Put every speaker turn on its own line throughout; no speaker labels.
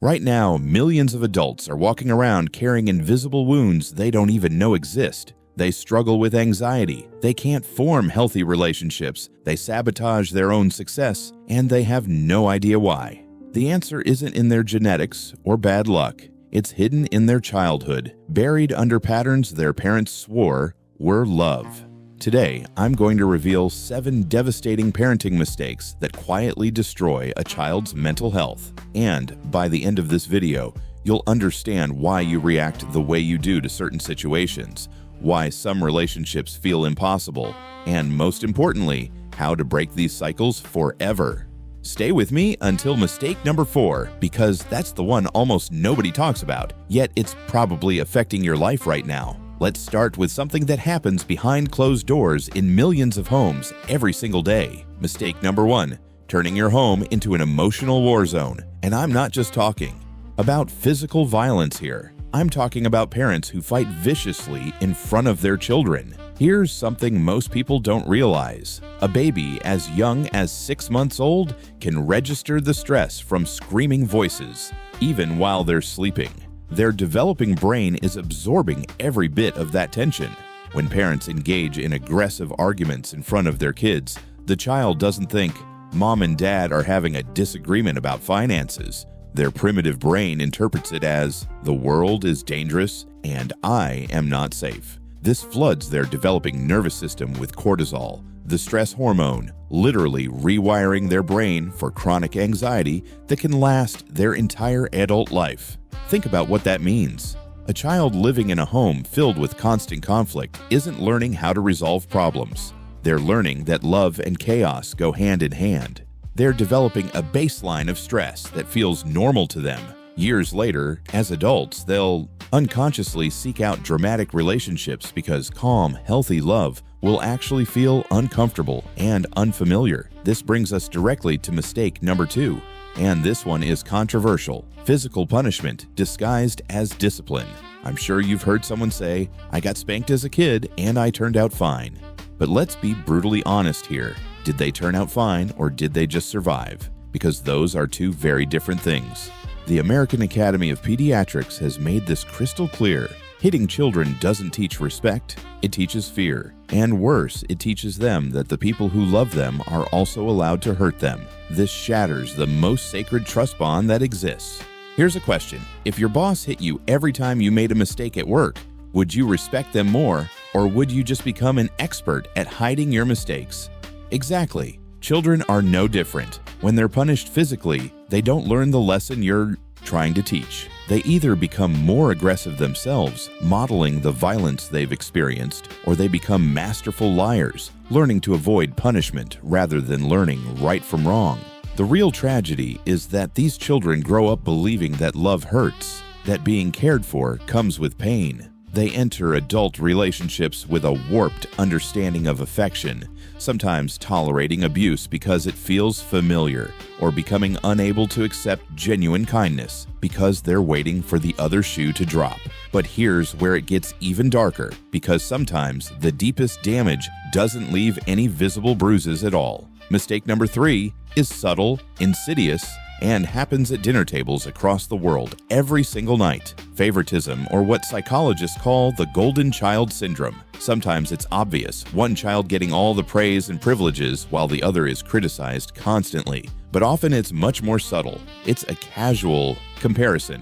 Right now, millions of adults are walking around carrying invisible wounds they don't even know exist. They struggle with anxiety, they can't form healthy relationships, they sabotage their own success, and they have no idea why. The answer isn't in their genetics or bad luck. It's hidden in their childhood, buried under patterns their parents swore were love. Today, I'm going to reveal 7 devastating parenting mistakes that quietly destroy a child's mental health. And by the end of this video, you'll understand why you react the way you do to certain situations, why some relationships feel impossible, and most importantly, how to break these cycles forever. Stay with me until mistake number 4, because that's the one almost nobody talks about, yet it's probably affecting your life right now. Let's start with something that happens behind closed doors in millions of homes every single day. Mistake number 1, turning your home into an emotional war zone. And I'm not just talking about physical violence here. I'm talking about parents who fight viciously in front of their children. Here's something most people don't realize. A baby as young as 6 months old can register the stress from screaming voices, even while they're sleeping. Their developing brain is absorbing every bit of that tension. When parents engage in aggressive arguments in front of their kids, the child doesn't think, "Mom and Dad are having a disagreement about finances." Their primitive brain interprets it as, "The world is dangerous and I am not safe." This floods their developing nervous system with cortisol, the stress hormone, literally rewiring their brain for chronic anxiety that can last their entire adult life. Think about what that means. A child living in a home filled with constant conflict isn't learning how to resolve problems. They're learning that love and chaos go hand in hand. They're developing a baseline of stress that feels normal to them. Years later, as adults, they'll unconsciously seek out dramatic relationships because calm, healthy love will actually feel uncomfortable and unfamiliar. This brings us directly to mistake number 2. And this one is controversial. Physical punishment disguised as discipline. I'm sure you've heard someone say, "I got spanked as a kid and I turned out fine." But let's be brutally honest here. Did they turn out fine or did they just survive? Because those are 2 very different things. The American Academy of Pediatrics has made this crystal clear. Hitting children doesn't teach respect, it teaches fear. And worse, it teaches them that the people who love them are also allowed to hurt them. This shatters the most sacred trust bond that exists. Here's a question. If your boss hit you every time you made a mistake at work, would you respect them more, or would you just become an expert at hiding your mistakes? Exactly. Children are no different. When they're punished physically, they don't learn the lesson you're trying to teach. They either become more aggressive themselves, modeling the violence they've experienced, or they become masterful liars, learning to avoid punishment rather than learning right from wrong. The real tragedy is that these children grow up believing that love hurts, that being cared for comes with pain. They enter adult relationships with a warped understanding of affection, sometimes tolerating abuse because it feels familiar, or becoming unable to accept genuine kindness because they're waiting for the other shoe to drop. But here's where it gets even darker, because sometimes the deepest damage doesn't leave any visible bruises at all. Mistake number 3 is subtle, insidious, and happens at dinner tables across the world every single night. Favoritism, or what psychologists call the golden child syndrome. Sometimes it's obvious, one child getting all the praise and privileges while the other is criticized constantly. But often it's much more subtle. It's a casual comparison.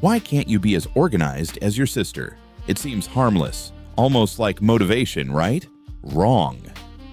"Why can't you be as organized as your sister?" It seems harmless, almost like motivation, right? Wrong.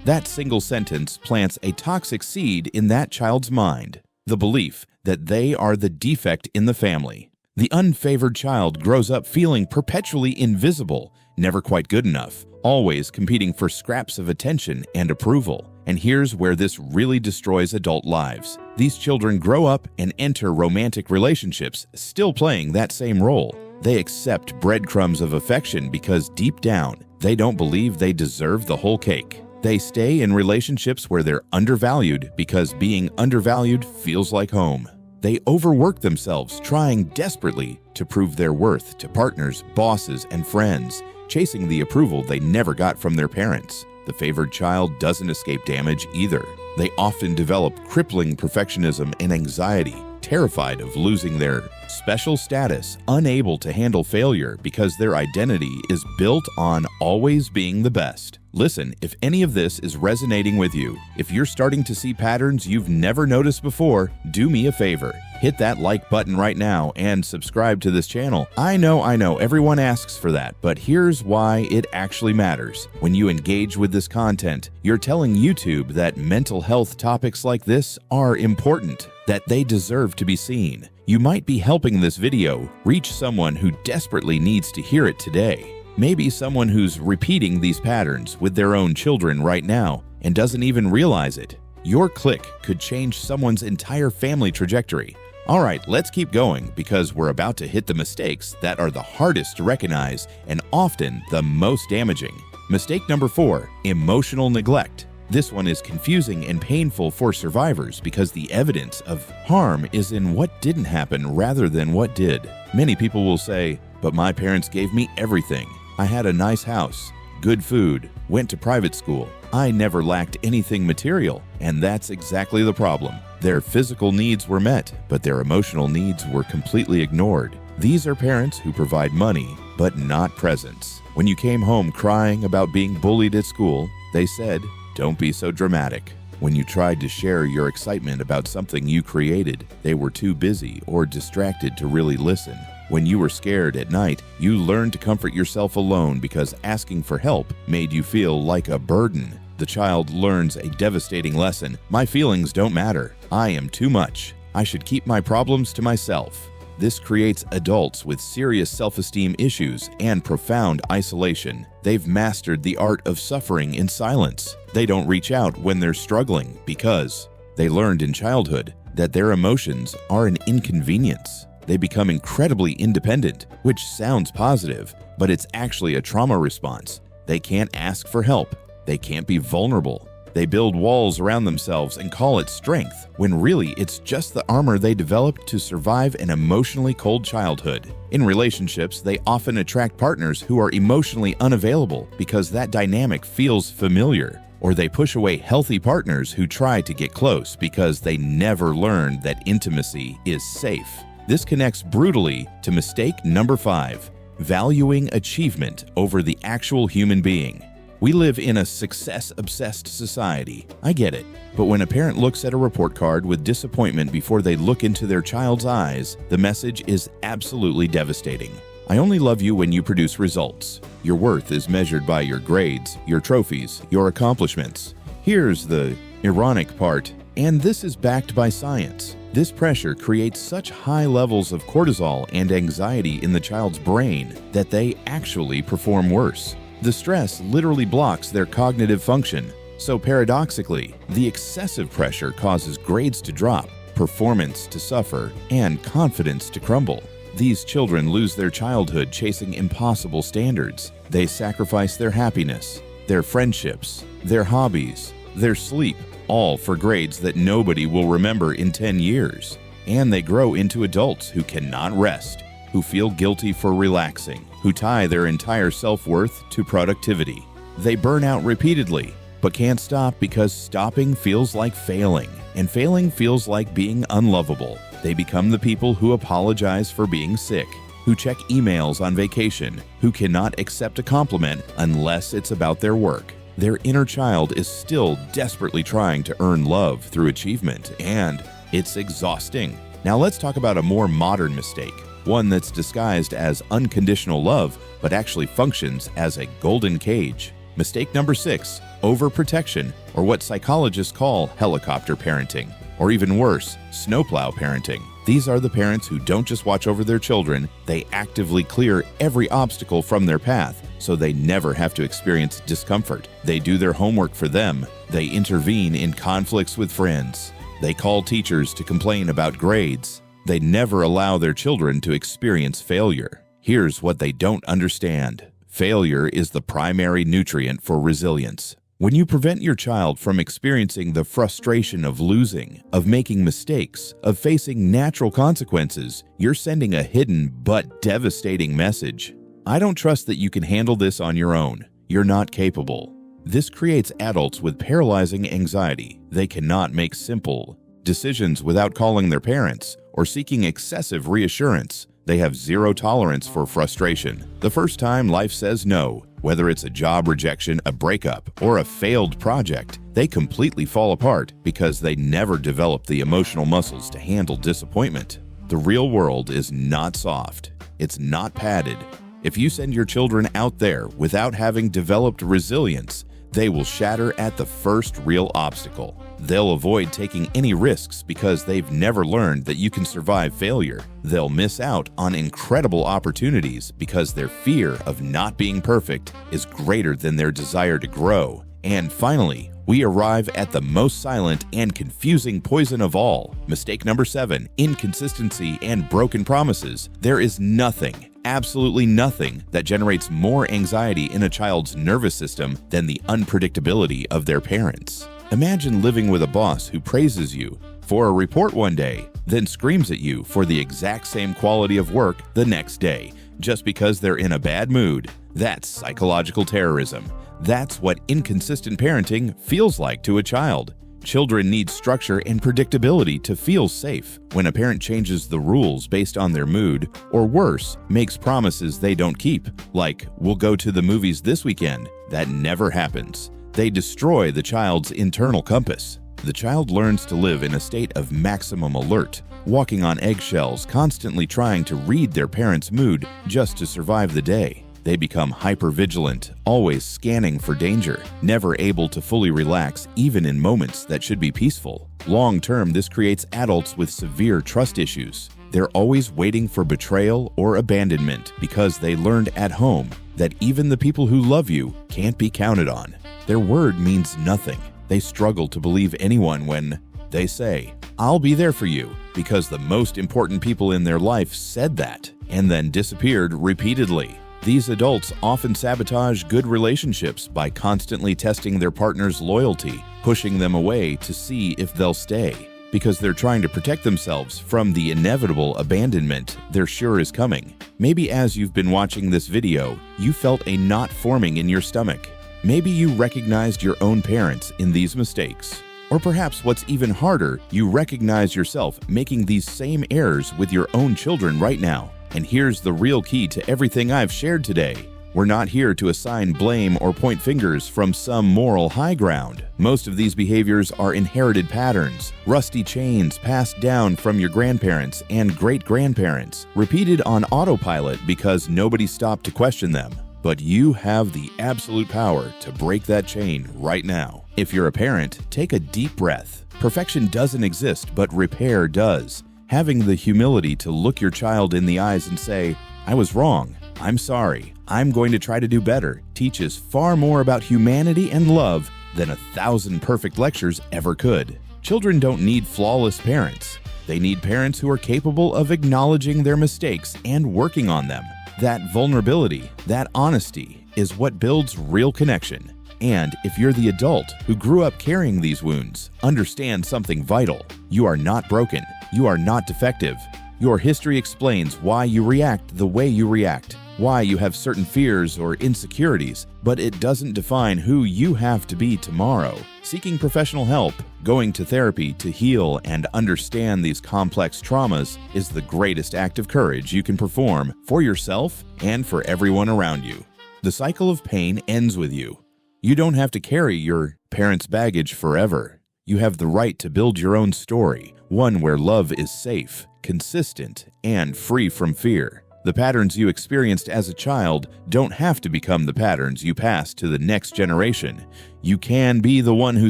That single sentence plants a toxic seed in that child's mind. The belief that they are the defect in the family. The unfavored child grows up feeling perpetually invisible, never quite good enough, always competing for scraps of attention and approval. And here's where this really destroys adult lives. These children grow up and enter romantic relationships, still playing that same role. They accept breadcrumbs of affection because deep down, they don't believe they deserve the whole cake. They stay in relationships where they're undervalued because being undervalued feels like home. They overwork themselves, trying desperately to prove their worth to partners, bosses, and friends, chasing the approval they never got from their parents. The favored child doesn't escape damage either. They often develop crippling perfectionism and anxiety, terrified of losing their special status, unable to handle failure because their identity is built on always being the best. Listen, if any of this is resonating with you, if you're starting to see patterns you've never noticed before, do me a favor. Hit that like button right now and subscribe to this channel. I know, everyone asks for that, but here's why it actually matters. When you engage with this content, you're telling YouTube that mental health topics like this are important, that they deserve to be seen. You might be helping this video reach someone who desperately needs to hear it today. Maybe someone who's repeating these patterns with their own children right now and doesn't even realize it. Your click could change someone's entire family trajectory. All right, let's keep going because we're about to hit the mistakes that are the hardest to recognize and often the most damaging. Mistake number 4, emotional neglect. This one is confusing and painful for survivors because the evidence of harm is in what didn't happen rather than what did. Many people will say, "But my parents gave me everything. I had a nice house, good food, went to private school. I never lacked anything material." And that's exactly the problem. Their physical needs were met, but their emotional needs were completely ignored. These are parents who provide money, but not presents. When you came home crying about being bullied at school, they said, "Don't be so dramatic." When you tried to share your excitement about something you created, they were too busy or distracted to really listen. When you were scared at night, you learned to comfort yourself alone because asking for help made you feel like a burden. The child learns a devastating lesson. My feelings don't matter. I am too much. I should keep my problems to myself. This creates adults with serious self-esteem issues and profound isolation. They've mastered the art of suffering in silence. They don't reach out when they're struggling because they learned in childhood that their emotions are an inconvenience. They become incredibly independent, which sounds positive, but it's actually a trauma response. They can't ask for help. They can't be vulnerable. They build walls around themselves and call it strength, when really it's just the armor they developed to survive an emotionally cold childhood. In relationships, they often attract partners who are emotionally unavailable because that dynamic feels familiar. Or they push away healthy partners who try to get close because they never learned that intimacy is safe. This connects brutally to mistake number 5, valuing achievement over the actual human being. We live in a success-obsessed society. I get it. But when a parent looks at a report card with disappointment before they look into their child's eyes, the message is absolutely devastating. I only love you when you produce results. Your worth is measured by your grades, your trophies, your accomplishments. Here's the ironic part, and this is backed by science. This pressure creates such high levels of cortisol and anxiety in the child's brain that they actually perform worse. The stress literally blocks their cognitive function. So paradoxically, the excessive pressure causes grades to drop, performance to suffer, and confidence to crumble. These children lose their childhood chasing impossible standards. They sacrifice their happiness, their friendships, their hobbies, their sleep, all for grades that nobody will remember in 10 years. And they grow into adults who cannot rest, who feel guilty for relaxing, who tie their entire self-worth to productivity. They burn out repeatedly, but can't stop because stopping feels like failing, and failing feels like being unlovable. They become the people who apologize for being sick, who check emails on vacation, who cannot accept a compliment unless it's about their work. Their inner child is still desperately trying to earn love through achievement, and it's exhausting. Now let's talk about a more modern mistake, one that's disguised as unconditional love, but actually functions as a golden cage. Mistake number 6, overprotection, or what psychologists call helicopter parenting, or even worse, snowplow parenting. These are the parents who don't just watch over their children, they actively clear every obstacle from their path so they never have to experience discomfort. They do their homework for them. They intervene in conflicts with friends. They call teachers to complain about grades. They never allow their children to experience failure. Here's what they don't understand. Failure is the primary nutrient for resilience. When you prevent your child from experiencing the frustration of losing, of making mistakes, of facing natural consequences, you're sending a hidden but devastating message. I don't trust that you can handle this on your own. You're not capable. This creates adults with paralyzing anxiety. They cannot make simple decisions without calling their parents or seeking excessive reassurance. They have zero tolerance for frustration. The first time life says no, whether it's a job rejection, a breakup, or a failed project, they completely fall apart because they never developed the emotional muscles to handle disappointment. The real world is not soft. It's not padded. If you send your children out there without having developed resilience, they will shatter at the first real obstacle. They'll avoid taking any risks because they've never learned that you can survive failure. They'll miss out on incredible opportunities because their fear of not being perfect is greater than their desire to grow. And finally, we arrive at the most silent and confusing poison of all. Mistake number 7, inconsistency and broken promises. There is nothing, absolutely nothing, that generates more anxiety in a child's nervous system than the unpredictability of their parents. Imagine living with a boss who praises you for a report one day, then screams at you for the exact same quality of work the next day, just because they're in a bad mood. That's psychological terrorism. That's what inconsistent parenting feels like to a child. Children need structure and predictability to feel safe. When a parent changes the rules based on their mood, or worse, makes promises they don't keep, like, "We'll go to the movies this weekend," that never happens. They destroy the child's internal compass. The child learns to live in a state of maximum alert, walking on eggshells, constantly trying to read their parents' mood just to survive the day. They become hypervigilant, always scanning for danger, never able to fully relax even in moments that should be peaceful. Long term, this creates adults with severe trust issues. They're always waiting for betrayal or abandonment because they learned at home that even the people who love you can't be counted on. Their word means nothing. They struggle to believe anyone when they say, "I'll be there for you," because the most important people in their life said that and then disappeared repeatedly. These adults often sabotage good relationships by constantly testing their partner's loyalty, pushing them away to see if they'll stay, because they're trying to protect themselves from the inevitable abandonment they're sure is coming. Maybe as you've been watching this video, you felt a knot forming in your stomach. Maybe you recognized your own parents in these mistakes. Or perhaps what's even harder, you recognize yourself making these same errors with your own children right now. And here's the real key to everything I've shared today. We're not here to assign blame or point fingers from some moral high ground. Most of these behaviors are inherited patterns, rusty chains passed down from your grandparents and great-grandparents, repeated on autopilot because nobody stopped to question them. But you have the absolute power to break that chain right now. If you're a parent, take a deep breath. Perfection doesn't exist, but repair does. Having the humility to look your child in the eyes and say, "I was wrong, I'm sorry, I'm going to try to do better," teaches far more about humanity and love than 1,000 perfect lectures ever could. Children don't need flawless parents. They need parents who are capable of acknowledging their mistakes and working on them. That vulnerability, that honesty, is what builds real connection. And if you're the adult who grew up carrying these wounds, understand something vital. You are not broken. You are not defective. Your history explains why you react the way you react, why you have certain fears or insecurities, but it doesn't define who you have to be tomorrow. Seeking professional help, going to therapy to heal and understand these complex traumas is the greatest act of courage you can perform for yourself and for everyone around you. The cycle of pain ends with you. You don't have to carry your parents' baggage forever. You have the right to build your own story, one where love is safe, consistent, and free from fear. The patterns you experienced as a child don't have to become the patterns you pass to the next generation. You can be the one who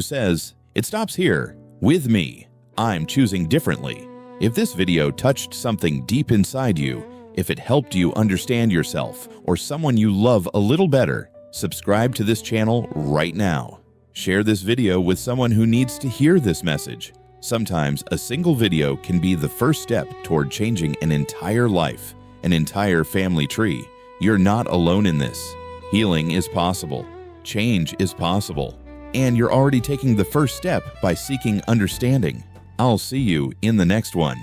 says, "It stops here. With me. I'm choosing differently." If this video touched something deep inside you, if it helped you understand yourself or someone you love a little better, subscribe to this channel right now. Share this video with someone who needs to hear this message. Sometimes a single video can be the first step toward changing an entire life, an entire family tree. You're not alone in this. Healing is possible. Change is possible. And you're already taking the first step by seeking understanding. I'll see you in the next one.